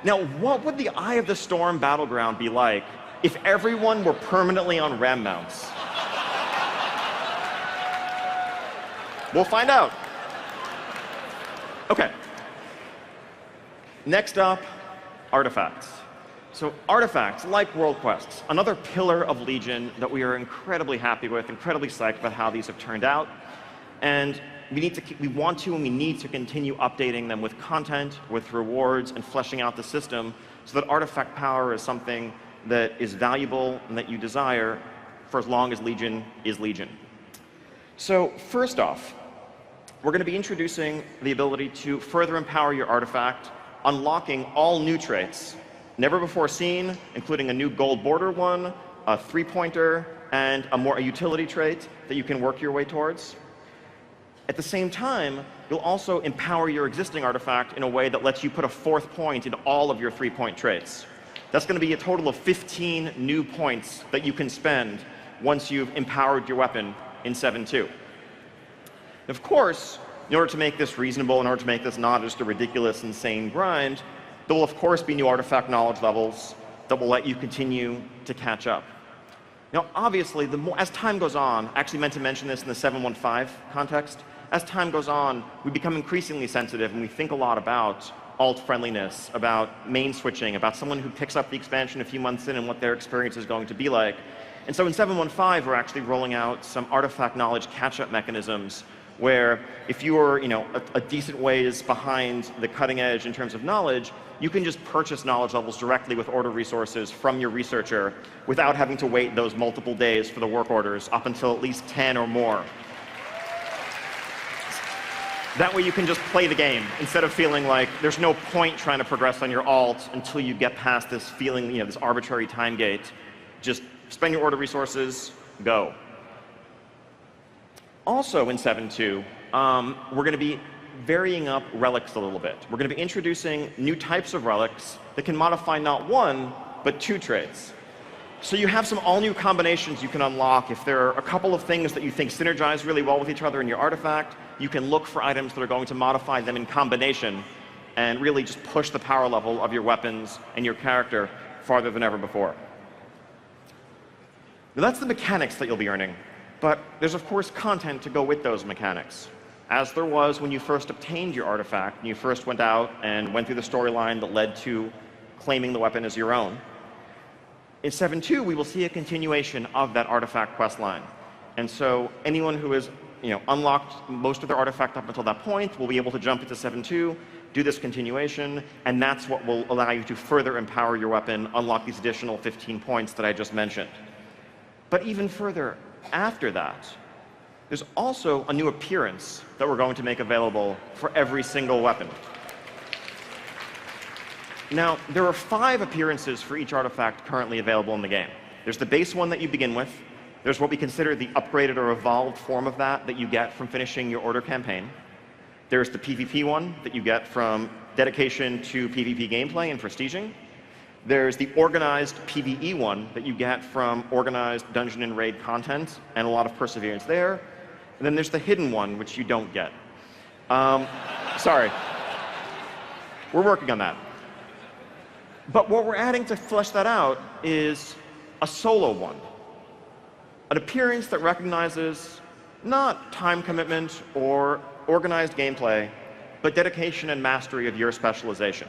Now, what would the Eye of the Storm battleground be like if everyone were permanently on ram mounts? We'll find out. Okay. Next up, artifacts. So artifacts, like world quests, another pillar of Legion that we are incredibly happy with, incredibly psyched about how these have turned out. And we want to and we need to continue updating them with content, with rewards, and fleshing out the system so that artifact power is something that is valuable and that you desire for as long as Legion is Legion. So first off, we're going to be introducing the ability to further empower your artifact, unlocking all new traits, never before seen, including a new gold border one, a three-pointer, and a utility trait that you can work your way towards. At the same time, you'll also empower your existing artifact in a way that lets you put a fourth point in all of your three-point traits. That's going to be a total of 15 new points that you can spend once you've empowered your weapon in 7.2. Of course, in order to make this reasonable, in order to make this not just a ridiculous, insane grind, there will of course be new artifact knowledge levels that will let you continue to catch up. Now, obviously, as time goes on, I actually meant to mention this in the 7.15 context, as time goes on, we become increasingly sensitive and we think a lot about alt friendliness, about main switching, about someone who picks up the expansion a few months in and what their experience is going to be like. And so in 7.15, we're actually rolling out some artifact knowledge catch-up mechanisms where if you're a decent ways behind the cutting edge in terms of knowledge, you can just purchase knowledge levels directly with order resources from your researcher without having to wait those multiple days for the work orders up until at least 10 or more. That way you can just play the game instead of feeling like there's no point trying to progress on your alt until you get past this feeling, this arbitrary time gate. Just spend your order resources, go. Also in 7.2, we're going to be varying up relics a little bit. We're going to be introducing new types of relics that can modify not one, but two traits. So you have some all-new combinations you can unlock. If there are a couple of things that you think synergize really well with each other in your artifact, you can look for items that are going to modify them in combination and really just push the power level of your weapons and your character farther than ever before. Now that's the mechanics that you'll be earning. But there's, of course, content to go with those mechanics, as there was when you first obtained your artifact and you first went out and went through the storyline that led to claiming the weapon as your own. In 7.2, we will see a continuation of that artifact quest line. And so anyone who has unlocked most of their artifact up until that point will be able to jump into 7.2, do this continuation, and that's what will allow you to further empower your weapon, unlock these additional 15 points that I just mentioned. But even further, after that, there's also a new appearance that we're going to make available for every single weapon. Now, there are 5 appearances for each artifact currently available in the game. There's the base one that you begin with. There's what we consider the upgraded or evolved form of that you get from finishing your Order campaign. There's the PvP one that you get from dedication to PvP gameplay and prestiging. There's the organized PvE one that you get from organized dungeon and raid content and a lot of perseverance there. And then there's the hidden one, which you don't get. Sorry. We're working on that. But what we're adding to flesh that out is a solo one. An appearance that recognizes not time commitment or organized gameplay, but dedication and mastery of your specialization.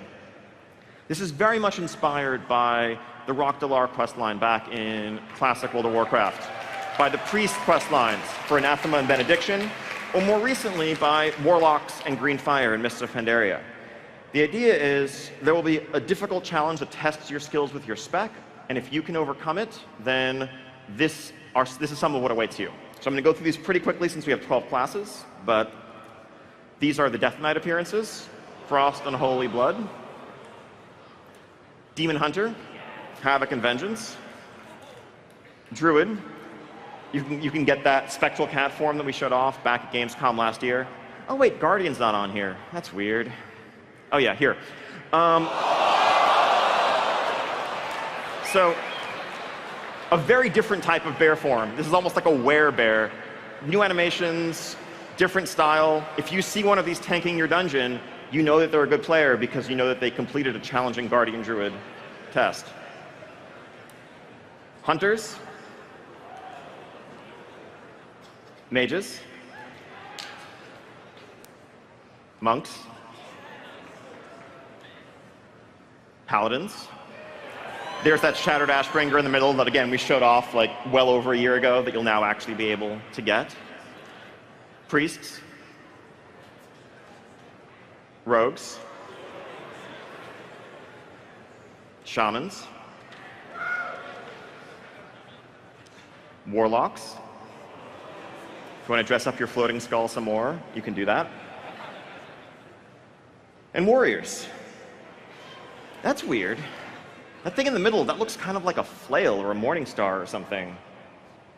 This is very much inspired by the Rock Delar questline back in classic World of Warcraft, by the Priest questlines for Anathema and Benediction, or more recently by Warlocks and Green Fire in Mists of Pandaria. The idea is there will be a difficult challenge that tests your skills with your spec, and if you can overcome it, then this is some of what awaits you. So I'm going to go through these pretty quickly since we have 12 classes, but these are the Death Knight appearances: Frost and Holy Blood, Demon Hunter, Havoc and Vengeance, Druid. You can get that Spectral Cat form that we showed off back at Gamescom last year. Oh wait, Guardian's not on here. That's weird. Oh yeah, here. So, a very different type of bear form. This is almost like a werebear. New animations, different style. If you see one of these tanking your dungeon, you know that they're a good player because you know that they completed a challenging Guardian Druid test. Hunters, mages, monks, paladins. There's that Shattered Ashbringer in the middle that, again, we showed off like well over a year ago that you'll now actually be able to get. Priests, rogues, shamans, warlocks. If you want to dress up your floating skull some more, you can do that. And warriors. That's weird. That thing in the middle, that looks kind of like a flail or a morning star or something.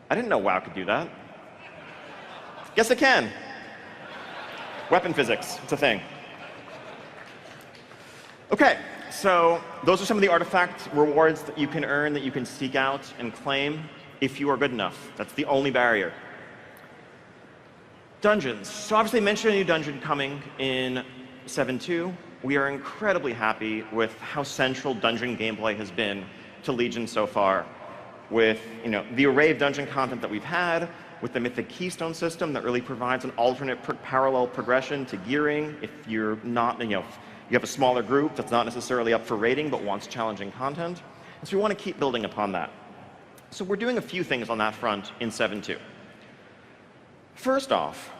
I didn't know WoW could do that. Yes, it can. Weapon physics, it's a thing. Okay, so those are some of the artifact rewards that you can earn, that you can seek out and claim if you are good enough. That's the only barrier. Dungeons. So obviously I mentioned a new dungeon coming in 7.2. We are incredibly happy with how central dungeon gameplay has been to Legion so far. With the array of dungeon content that we've had, with the Mythic Keystone system that really provides an alternate parallel progression to gearing if you're not, you have a smaller group that's not necessarily up for raiding but wants challenging content. And so we want to keep building upon that. So we're doing a few things on that front in 7.2. First off,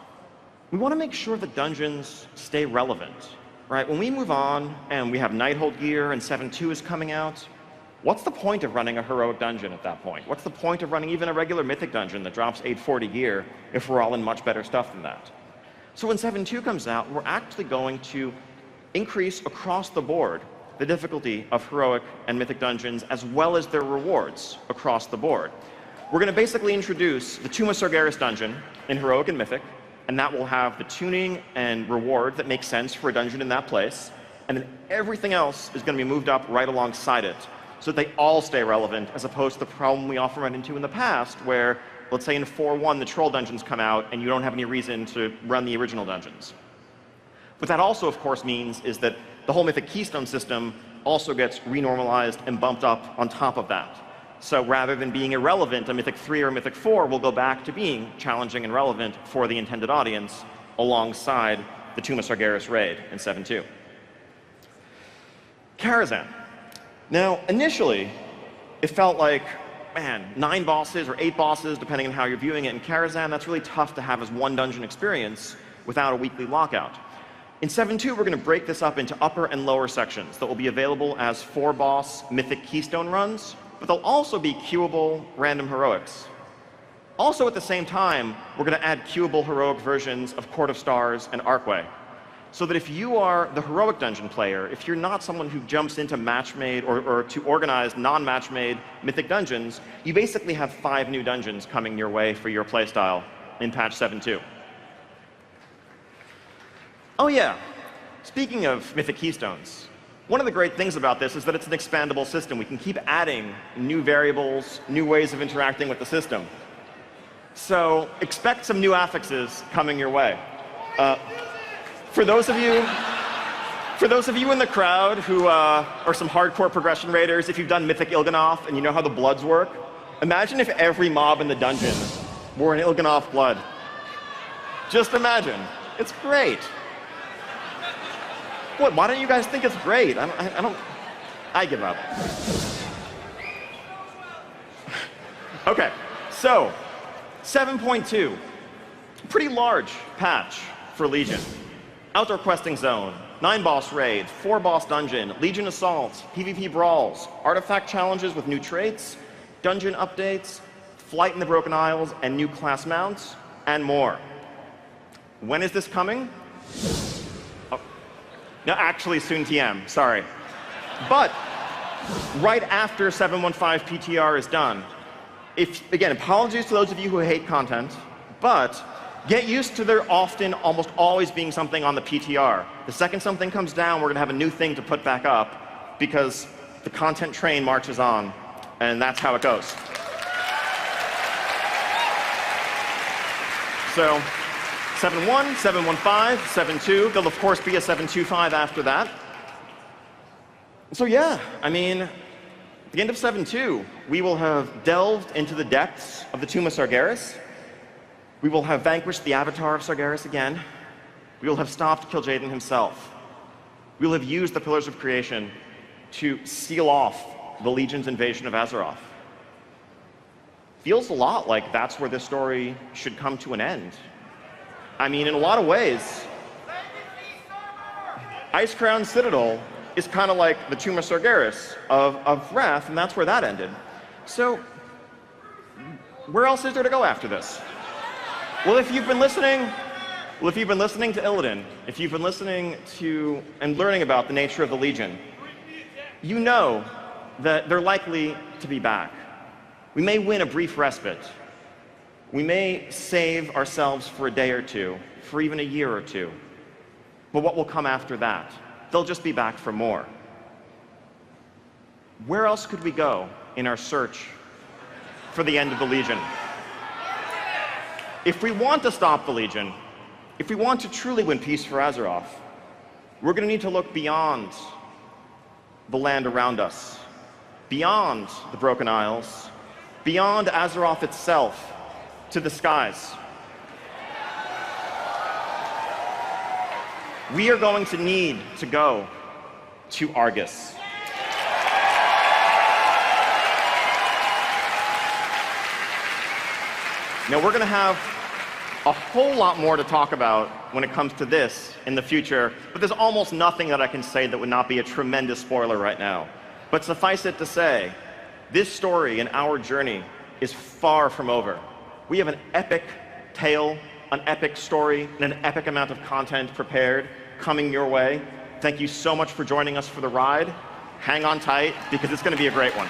we want to make sure that dungeons stay relevant. Right? When we move on and we have Nighthold gear and 7.2 is coming out, what's the point of running a heroic dungeon at that point? What's the point of running even a regular mythic dungeon that drops 840 gear if we're all in much better stuff than that? So when 7.2 comes out, we're actually going to increase across the board the difficulty of heroic and mythic dungeons as well as their rewards across the board. We're going to basically introduce the Tomb of Sargeras dungeon in heroic and mythic, and that will have the tuning and reward that makes sense for a dungeon in that place. And then everything else is going to be moved up right alongside it so that they all stay relevant, as opposed to the problem we often run into in the past where, let's say in 4.1, the troll dungeons come out and you don't have any reason to run the original dungeons. What that also, of course, means is that the whole Mythic Keystone system also gets renormalized and bumped up on top of that. So rather than being irrelevant, a Mythic 3 or Mythic 4 will go back to being challenging and relevant for the intended audience alongside the Tomb of Sargeras raid in 7.2. Karazhan. Now, initially, it felt like, man, 9 bosses or 8 bosses, depending on how you're viewing it in Karazhan, that's really tough to have as one dungeon experience without a weekly lockout. In 7.2, we're going to break this up into upper and lower sections that will be available as 4-boss Mythic Keystone runs, but they'll also be queuable random heroics. Also, at the same time, we're going to add queuable heroic versions of Court of Stars and Archway, so that if you are the heroic dungeon player, if you're not someone who jumps into match-made or to organized non-match-made Mythic dungeons, you basically have 5 new dungeons coming your way for your playstyle in patch 7.2. Oh yeah, speaking of Mythic Keystones, one of the great things about this is that it's an expandable system. We can keep adding new variables, new ways of interacting with the system. So expect some new affixes coming your way. For those of you in the crowd who are some hardcore progression raiders, if you've done Mythic Il'gynoth and you know how the bloods work, imagine if every mob in the dungeon wore an Il'gynoth blood. Just imagine. It's great. What, why don't you guys think it's great? I give up. Okay, so 7.2, pretty large patch for Legion. Outdoor questing zone, 9-boss raid, 4-boss dungeon, Legion assaults, PvP brawls, artifact challenges with new traits, dungeon updates, flight in the Broken Isles, and new class mounts, and more. When is this coming? Oh. No, actually, soon TM, sorry. But right after 7.15 PTR is done, again, apologies to those of you who hate content, but get used to there often, almost always being something on the PTR. The second something comes down, we're going to have a new thing to put back up because the content train marches on, and that's how it goes. So 7.1, 7.15, 7.2, there'll of course be a 7.25 after that. So yeah, I mean, at the end of 7.2, we will have delved into the depths of the Tomb of Sargeras. We will have vanquished the avatar of Sargeras again. We will have stopped Kil'jaeden himself. We will have used the Pillars of Creation to seal off the Legion's invasion of Azeroth. Feels a lot like that's where this story should come to an end. I mean, in a lot of ways, Icecrown Citadel is kind of like the Tomb of Sargeras of Wrath, and that's where that ended. So, where else is there to go after this? Well, if you've been listening to Illidan, if you've been listening to and learning about the nature of the Legion, you know that they're likely to be back. We may win a brief respite. We may save ourselves for a day or two, for even a year or two. But what will come after that? They'll just be back for more. Where else could we go in our search for the end of the Legion? If we want to stop the Legion, if we want to truly win peace for Azeroth, we're going to need to look beyond the land around us, beyond the Broken Isles, beyond Azeroth itself, to the skies. We are going to need to go to Argus. Now, we're going to have a whole lot more to talk about when it comes to this in the future, but there's almost nothing that I can say that would not be a tremendous spoiler right now. But suffice it to say, this story and our journey is far from over. We have an epic tale, an epic story, and an epic amount of content prepared coming your way. Thank you so much for joining us for the ride. Hang on tight, because it's going to be a great one.